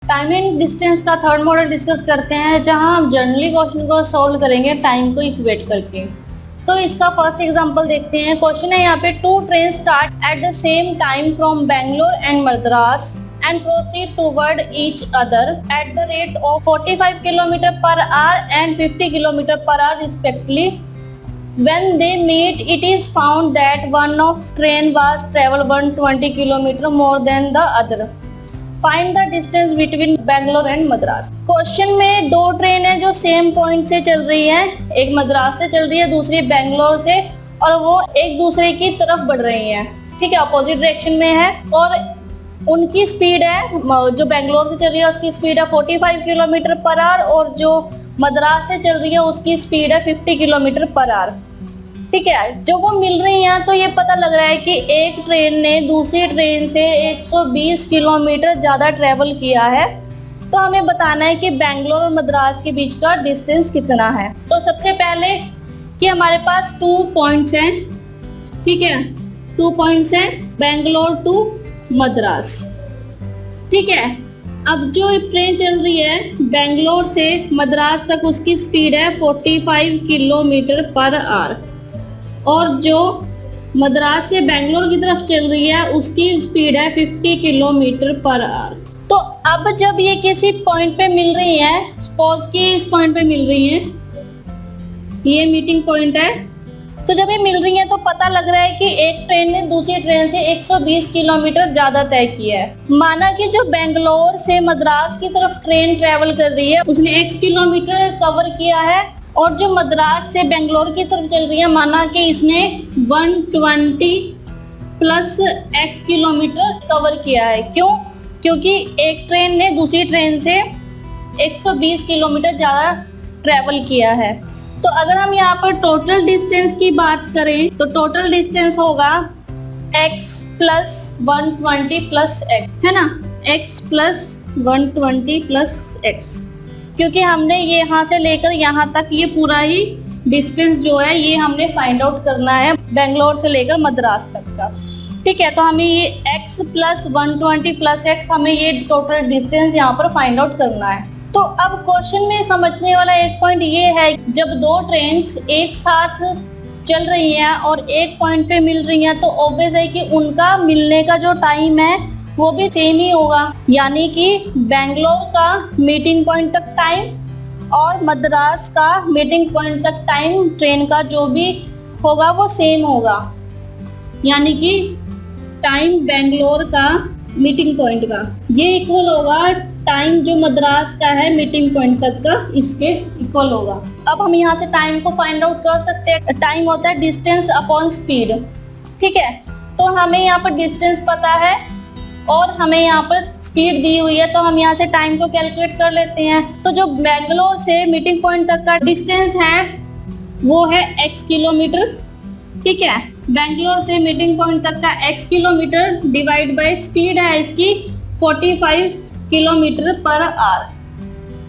Time and distance का third model discuss करते हैं, जहां हम जनरली क्वेश्चन को सॉल्व करेंगे टाइम को इक्वेट करके। तो इसका फर्स्ट एग्जांपल देखते हैं। क्वेश्चन है यहाँ पे, two train start at the same time from Bangalore and Madras and proceed toward each other at the rate of 45 km per hour and 50 km per hour respectively. When they meet, it is found that one of train was travel 120 km more than the other. Find the distance between Bangalore and Madras. Question में दो train है जो same point से चल रही है, एक मद्रास से चल रही है, दूसरी बैंगलोर से, और वो एक दूसरे की तरफ बढ़ रही है। ठीक है, अपोजिट डायरेक्शन में है, और उनकी स्पीड है, जो बैंगलोर से चल रही है उसकी स्पीड है 45 किलोमीटर पर आवर, और जो मद्रास से चल रही है उसकी स्पीड है 50 किलोमीटर पर आवर। ठीक है, जब वो मिल रही हैं तो ये पता लग रहा है कि एक ट्रेन ने दूसरी ट्रेन से 120 किलोमीटर ज्यादा ट्रेवल किया है। तो हमें बताना है कि बैंगलोर और मद्रास के बीच का डिस्टेंस कितना है। तो सबसे पहले कि हमारे पास 2 पॉइंट्स हैं। ठीक है, 2 पॉइंट्स हैं, बैंगलोर टू मद्रास। ठीक है, अब जो ट्रेन चल रही है बैंगलोर से मद्रास तक, उसकी स्पीड है 45 किलोमीटर पर आवर, और जो मद्रास से बैंगलोर की तरफ चल रही है उसकी स्पीड है 50 किलोमीटर पर आवर। तो अब जब ये किसी पॉइंट पे मिल रही है, सपोज कि इस पॉइंट पे मिल रही है, ये मीटिंग पॉइंट है, तो जब ये मिल रही है तो पता लग रहा है कि एक ट्रेन ने दूसरी ट्रेन से 120 किलोमीटर ज्यादा तय किया है। माना कि जो बैंगलोर से मद्रास की तरफ ट्रेन ट्रेवल कर रही है उसने x किलोमीटर कवर किया है, और जो मद्रास से बैंगलोर की तरफ चल रही है माना कि इसने 120 प्लस x किलोमीटर कवर किया है। क्यों? क्योंकि एक ट्रेन ने दूसरी ट्रेन से 120 किलोमीटर ज्यादा ट्रेवल किया है। तो अगर हम यहाँ पर टोटल डिस्टेंस की बात करें तो टोटल डिस्टेंस होगा x प्लस 120 प्लस x, है ना, x प्लस 120 प्लस x, क्योंकि हमने ये यहाँ से लेकर यहाँ तक ये पूरा ही डिस्टेंस जो है ये हमने फाइंड आउट करना है बेंगलोर से लेकर मद्रास तक का। ठीक है, तो हमें ये x प्लस 120 प्लस x, हमें ये टोटल डिस्टेंस यहाँ पर फाइंड आउट करना है। तो अब क्वेश्चन में समझने वाला एक पॉइंट ये है, जब दो ट्रेन्स एक साथ चल रही हैं और एक पॉइंट पे मिल रही हैं तो ऑब्वियस है कि उनका मिलने का जो टाइम है वो भी सेम ही होगा, यानी कि बैंगलोर का मीटिंग पॉइंट तक टाइम और मद्रास का मीटिंग पॉइंट तक टाइम ट्रेन का जो भी होगा वो सेम होगा, यानी कि टाइम बैंगलोर का मीटिंग पॉइंट का ये इक्वल होगा टाइम जो मद्रास का है मीटिंग पॉइंट तक का, इसके इक्वल होगा। अब हम यहाँ से टाइम को फाइंड आउट कर सकते हैं। टाइम होता है डिस्टेंस अपॉन स्पीड। ठीक है, तो हमें यहाँ पर डिस्टेंस पता है और हमें यहाँ पर स्पीड दी हुई है, तो हम यहाँ से टाइम को कैलकुलेट कर लेते हैं। तो जो बैंगलोर से मीटिंग पॉइंट तक का डिस्टेंस है वो है x किलोमीटर। ठीक है, बैंगलोर से मीटिंग पॉइंट तक का x kilometre divide by speed है इसकी 45 किलोमीटर पर आवर।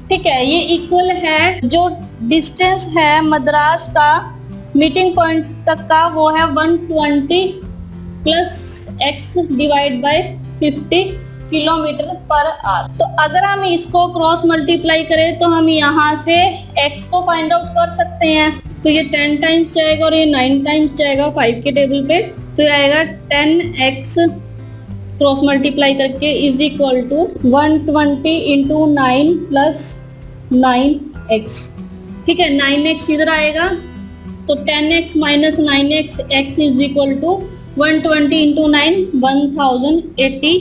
ठीक है, ये इक्वल है जो डिस्टेंस है मद्रास का मीटिंग पॉइंट तक का वो है 120 plus x divide by 50 kilometre per hour. तो अगर हम इसको क्रॉस मल्टीप्लाई करें तो हम यहाँ से x को फाइंड आउट कर सकते हैं। तो ये 10 टाइम्स जाएगा और ये 9 टाइम्स जाएगा 5 के टेबल पे, तो ये आएगा 10x क्रॉस मल्टीप्लाई करके is equal to 120 into 9 plus 9x। ठीक है, 9x इधर आएगा तो 10x minus 9x, x is equal to 120 into 9 1080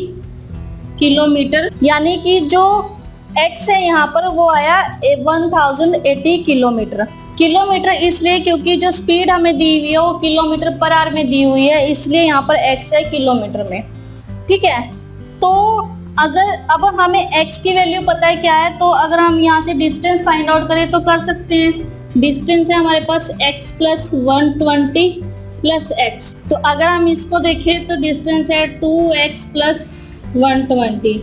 kilometre, यानी कि जो x है यहाँ पर वो आया 1080 किलोमीटर। किलोमीटर इसलिए क्योंकि जो स्पीड हमें दी हुई है वो किलोमीटर पर आवर में दी हुई है, इसलिए यहाँ पर x है किलोमीटर में। ठीक है, तो अगर अब हमें x की वैल्यू पता है क्या है, तो अगर हम यहाँ से डिस्टेंस फाइंड आउट करें तो कर सकते हैं। डिस्टेंस है हमारे पास x प्लस 120 प्लस x, तो अगर हम इसको देखें तो डिस्टेंस है 2x प्लस 120।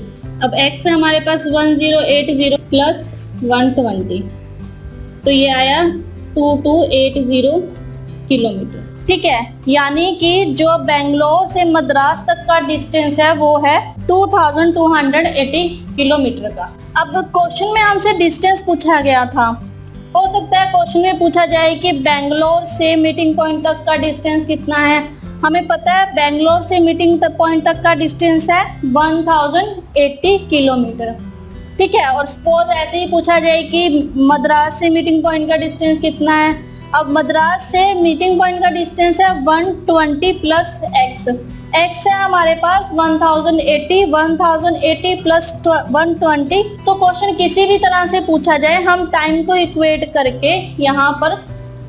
अब x है हमारे पास 1080 प्लस 120, तो ये आया 2280 किलोमीटर। ठीक है, यानी कि जो बेंगलोर से मद्रास तक का डिस्टेंस है वो है 2280 किलोमीटर का। अब क्वेश्चन में हमसे डिस्टेंस पूछा गया था, हो सकता है क्वेश्चन में पूछा जाए कि बेंगलोर से मीटिंग पॉइंट तक का डिस्टेंस कितना है। हमें पता है बेंगलोर से मीटिंग पॉइंट तक का डिस्टेंस है 1080 किलोमीटर, ठीक है। और सपोज ऐसे ही पूछा जाए कि मद्रास से मीटिंग पॉइंट का डिस्टेंस कितना है। अब मद्रास से मीटिंग पॉइंट का डिस्टेंस है 120 प्लस x, x है हमारे पास 1080 प्लस 120। तो क्वेश्चन किसी भी तरह से पूछा जाए हम टाइम को इक्वेट करके यहाँ पर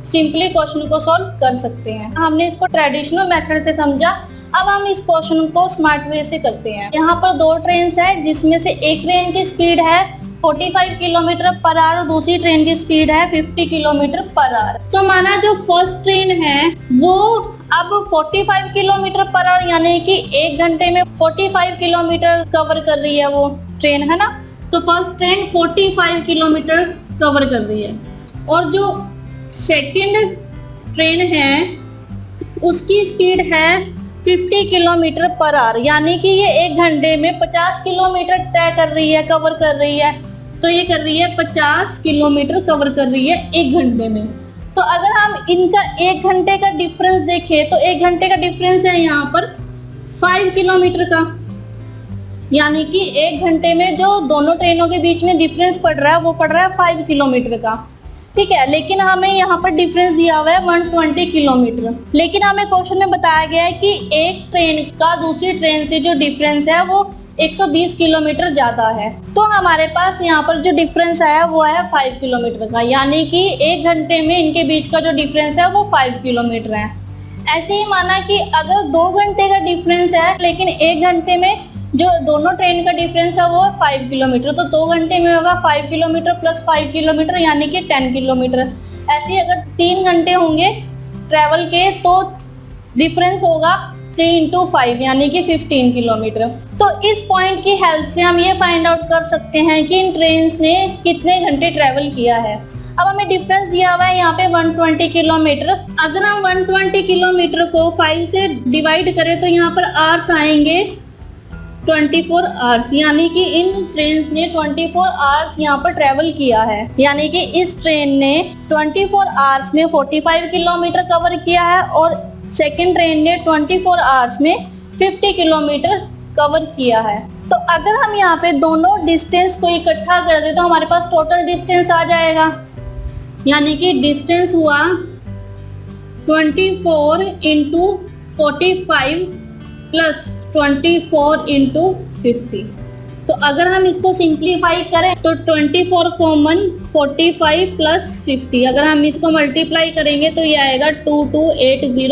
सिंपली क्वेश्चन को सॉल्व कर सकते हैं। हमने इसको ट्रेडिशनल मेथड से समझा, अब हम इस क्वेश्चन को स्मार्ट वे से करते हैं। यहाँ पर दो ट्रेन है जिसमें से एक ट्रेन की स्पीड है 45 किलोमीटर पर आवर और दूसरी ट्रेन की स्पीड है 50 किलोमीटर पर आवर। तो माना जो फर्स्ट ट्रेन है वो अब 45 किलोमीटर पर आवर यानी कि 1 घंटे में 45 किलोमीटर कवर कर रही है वो ट्रेन, है ना। तो फर्स्ट ट्रेन 45 किलोमीटर कवर कर रही है और जो सेकंड ट्रेन है उसकी स्पीड है 50 किलोमीटर पर आवर, यानी कि ये 1 घंटे में 50 किलोमीटर तय कर रही है, कवर कर रही है। तो ये कर रही है 50 किलोमीटर कवर कर रही है 1 घंटे में। तो अगर हम इनका 1 घंटे का डिफरेंस देखें तो 1 घंटे का डिफरेंस है यहाँ पर 5 किलोमीटर का, यानी कि 1 घंटे में जो दोनों ट्रेनों के बीच में डिफरेंस पड़ रहा है वो पड़ रहा है 5 किलोमीटर का, ठीक है। लेकिन हमें यहाँ पर डिफरेंस दिया हुआ है 120 किलोमीटर। लेकिन हमें क्वेश्चन में बताया गया है कि एक ट्रेन का दूसरी ट्रेन से जो डिफरेंस है वो 120 किलोमीटर ज्यादा है। तो हमारे पास यहाँ पर जो डिफरेंस आया वो है 5 किलोमीटर का, यानी कि 1 घंटे में इनके बीच का जो डिफरेंस है वो 5 किलोमीटर है। ऐसे ही माना कि अगर 2 घंटे का डिफरेंस है लेकिन 1 घंटे में जो दोनों ट्रेन का डिफरेंस है वो 5 किलोमीटर, तो 2 घंटे में होगा 5 किलोमीटर प्लस 5 किलोमीटर यानी कि 10 किलोमीटर। ऐसे ही अगर 3 घंटे होंगे ट्रेवल के तो डिफरेंस होगा 3 into 5 यानी कि 15 किलोमीटर। तो इस पॉइंट की हेल्प से हम ये फाइंड आउट कर सकते हैं कि इन ट्रेन्स ने कितने घंटे ट्रेवल किया है। अब हमें डिफरेंस दिया हुआ है यहाँ पे 120 किलोमीटर। अगर हम 120 किलोमीटर को 5 से डिवाइड करें तो यहाँ पर आवर्स आएंगे 24 आवर्स, यानी कि इन ट्रेन ने 24 आवर्स यहाँ पर ट्रेवल किया है। यानी कि इस ट्रेन ने 24 आवर्स में 45 किलोमीटर कवर किया है और सेकंड ट्रेन ने 24 आवर्स में 50 किलोमीटर कवर किया है। तो अगर हम यहाँ पे दोनों डिस्टेंस को इकट्ठा कर दे तो हमारे पास टोटल डिस्टेंस आ जाएगा, यानी कि डिस्टेंस हुआ 24 इंटू 45 प्लस 24 इंटू 50। तो अगर हम इसको सिंप्लीफाई करें तो 24 कॉमन 45 प्लस 50, अगर हम इसको मल्टीप्लाई करेंगे तो ये आएगा 2280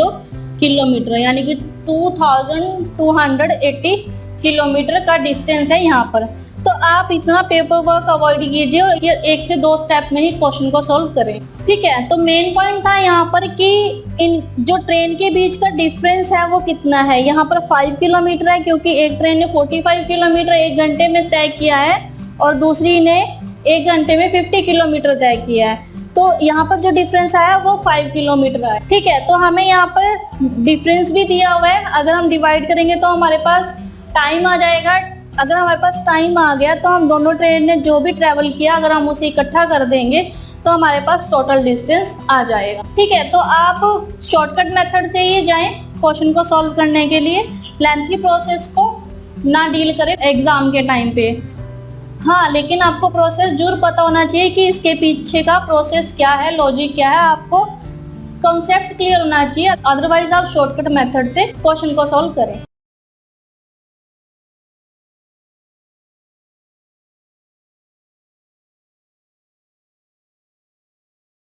किलोमीटर, यानी कि 2280 किलोमीटर का डिस्टेंस है यहाँ पर। तो आप इतना पेपर वर्क अवॉइड कीजिए और ये 1 से 2 स्टेप में ही क्वेश्चन को सॉल्व करें, ठीक है। तो मेन पॉइंट था यहाँ पर कि इन जो ट्रेन के बीच का डिफरेंस है वो कितना है। यहाँ पर 5 किलोमीटर है क्योंकि एक ट्रेन ने 45 किलोमीटर 1 घंटे में तय किया है और दूसरी ने 1 घंटे में 50 किलोमीटर तय किया है। तो यहाँ पर जो डिफरेंस आया वो 5 किलोमीटर है, ठीक है। तो हमें यहाँ पर डिफरेंस भी दिया हुआ है, अगर हम डिवाइड करेंगे तो हमारे पास टाइम आ जाएगा। अगर हमारे पास टाइम आ गया तो हम दोनों ट्रेन ने जो भी ट्रेवल किया अगर हम उसे इकट्ठा कर देंगे तो हमारे पास टोटल डिस्टेंस आ जाएगा, ठीक है। तो आप शॉर्टकट मेथड से ही जाएं क्वेश्चन को सॉल्व करने के लिए, लेंथी प्रोसेस को ना डील करें एग्जाम के टाइम पे। हाँ, लेकिन आपको प्रोसेस जरूर पता होना चाहिए कि इसके पीछे का प्रोसेस क्या है, लॉजिक क्या है, आपको कॉन्सेप्ट क्लियर होना चाहिए, अदरवाइज आप शॉर्टकट मेथड से क्वेश्चन को सॉल्व करें।